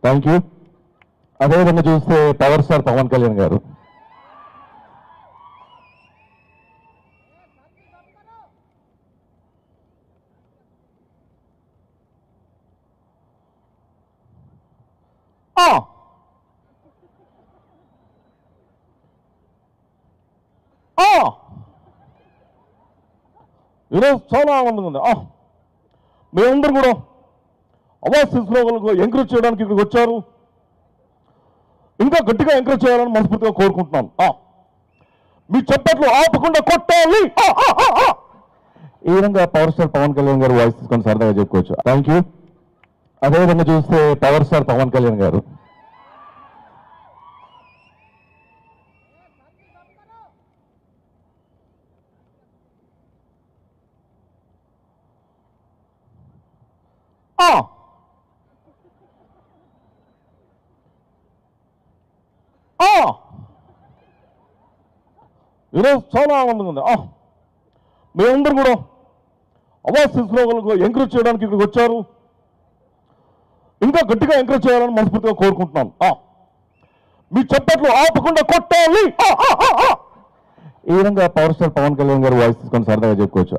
Thank you. అదేవిధంగా చూస్తే power star Pawan Kalyan గారు. ఈరోజు చాలా ఆనందంగా ఉంది. మేమందరం కూడా అవార్డ్స్ తీసుకోగలకు ఎంకరేజ్ చేయడానికి ఇక్కడికి వచ్చారు. ఇంకా గట్టిగా ఎంకరేజ్ చేయాలని మనస్ఫూర్తిగా కోరుకుంటున్నాను. మీ చప్పట్లు ఆపకుండా కొట్టాలి. ఈ విధంగా పవర్ స్టార్ పవన్ కళ్యాణ్ గారు వాయిస్ తీసుకొని సరదాగా చెప్పుకోవచ్చు. Thank you. అదేవిధంగా చూస్తే పవర్ స్టార్ పవన్ కళ్యాణ్ గారు. ఈరోజు చాలా ఆనందంగా ఉంది. మేమందరం కూడా అవార్డ్స్ తీసుకోగలకు ఎంకరేజ్ చేయడానికి ఇక్కడికి వచ్చారు. ఇంకా గట్టిగా ఎంకరేజ్ చేయాలని మనస్ఫూర్తిగా కోరుకుంటున్నాను. మీ చప్పట్లు ఆపకుండా కొట్టాలి. ఈ విధంగా పవర్ స్టార్ పవన్ కళ్యాణ్ గారు వాయిస్ తీసుకొని సరదాగా చెప్పుకోవచ్చు.